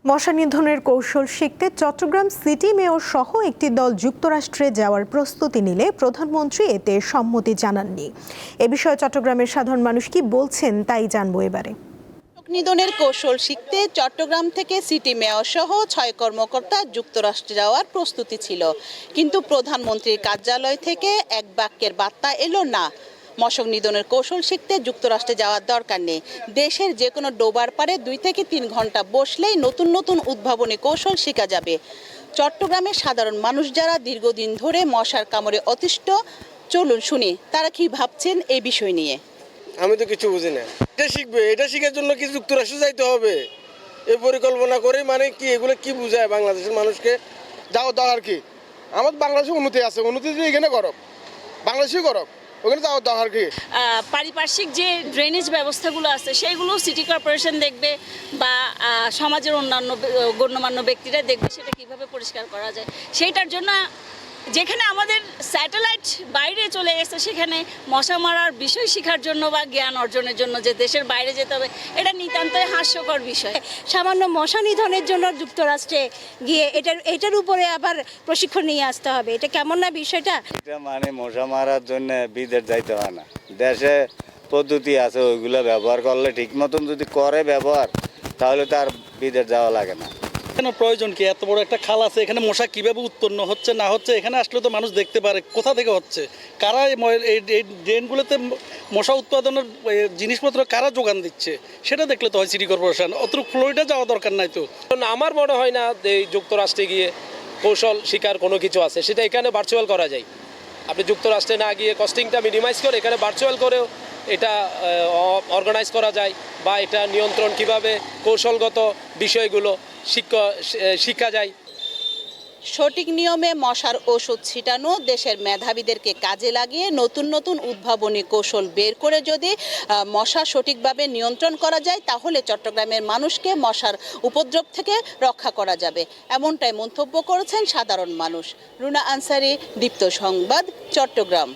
মশা নিধনের কৌশল শিখতে চট্টগ্রাম সিটি মেয়র সহ একটি দল যুক্তরাষ্ট্রে যাওয়ার প্রস্তুতি নিলে প্রধানমন্ত্রী এতে সম্মতি জানাননি। এ বিষয়ে চট্টগ্রামের সাধারণ মানুষ কি বলছেন তাই জানবো এবারে। নিধনের কৌশল শিখতে চট্টগ্রাম থেকে সিটি মেয়র সহ ৬ কর্মকর্তা যুক্তরাষ্ট্রে যাওয়ার প্রস্তুতি ছিল, কিন্তু প্রধানমন্ত্রীর কার্যালয় থেকে এক বাক্যের বার্তা এলো না। মশক নিধনের কৌশল শিখতে যুক্তরাষ্ট্রে যাওয়ার দরকার নেই। দেশের যে কোনো ডোবার পারে 2 থেকে 3 ঘন্টা বসলেই নতুন নতুন উদ্ভাবনী কৌশল শেখা যাবে। চট্টগ্রামের সাধারণ মানুষ যারা দীর্ঘদিন ধরে মশার কামড়ে অতিষ্ঠ, চলুন শুনি তারা কি ভাবছেন এই বিষয় নিয়ে। আমি তো কিছু বুঝি না। এটা শিখার জন্য কি যুক্তরাষ্ট্রে যাইতে হবে? এই পরিকল্পনা করে মানে কি এগুলো কি বুঝায় বাংলাদেশের মানুষকে? যাও দরকার কি? আমার বাংলাদেশে উন্নতি আছে, উন্নতি যদি এখানে করো, বাংলাদেশেও করো, ওখানে যাওয়ার দরকার কি? পারিপার্শ্বিক যে ড্রেনেজ ব্যবস্থাগুলো আছে সেইগুলো সিটি কর্পোরেশন দেখবে বা সমাজের অন্যান্য গণ্যমান্য ব্যক্তিরা দেখবে সেটা কিভাবে পরিষ্কার করা যায়। সেইটার জন্য যেখানে আমাদের স্যাটেলাইট বাইরে চলে গেছে সেখানে মশা মারার বিষয় শেখার জন্য বা জ্ঞান অর্জনের জন্য যে দেশের বাইরে যেতে হবে, এটা নিতান্তই হাস্যকর বিষয়। সামান্য মশা নিধনের জন্য যুক্তরাষ্ট্রে গিয়ে এটার উপরে আবার প্রশিক্ষণ নিয়ে আসতে হবে, এটা কেমন না বিষয়টা? এটা মানে মশা মারার জন্য বিদেশ যাইতে হয় না, দেশে পদ্ধতি আছে ওইগুলো ব্যবহার করলে ঠিক মতন যদি করে ব্যবহার, তাহলে তার বিদেশ যাওয়া লাগে না। কেন প্রয়োজন কি? এত বড় একটা খাল আছে, এখানে মশা কিভাবে উৎপন্ন হচ্ছে না হচ্ছে এখানে আসলে তো মানুষ দেখতে পারে কোথা থেকে হচ্ছে, কারা এই ড্রেনগুলোতে মশা উৎপাদনের জিনিসপত্র কারা যোগান দিচ্ছে সেটা দেখলে তো হয় সিটি কর্পোরেশন। অত ফ্লোরিডা যাওয়া দরকার নাই তো। আমার মনে হয় না এই যুক্তরাষ্ট্রে গিয়ে কৌশল শিকার কোনো কিছু আছে, সেটা এখানে ভার্চুয়াল করা যায়। আপনি যুক্তরাষ্ট্রে না গিয়ে কস্টিংটা মিনিমাইজ করে এখানে ভার্চুয়াল করেও এটা অর্গানাইজ করা যায়, বা এটা নিয়ন্ত্রণ কিভাবে কৌশলগত বিষয়গুলো শিক্ষা যায়। সঠিক নিয়মে মশার ওষুধ ছিটানো, দেশের মেধাবীদেরকে কাজে লাগিয়ে নতুন নতুন উদ্ভাবনী কৌশল বের করে যদি মশা সঠিকভাবে নিয়ন্ত্রণ করা যায়, তাহলে চট্টগ্রামের মানুষকে মশার উপদ্রব থেকে রক্ষা করা যাবে, এমনটাই মন্তব্য করেছেন সাধারণ মানুষ। রুনা আনসারি, দীপ্ত সংবাদ, চট্টগ্রাম।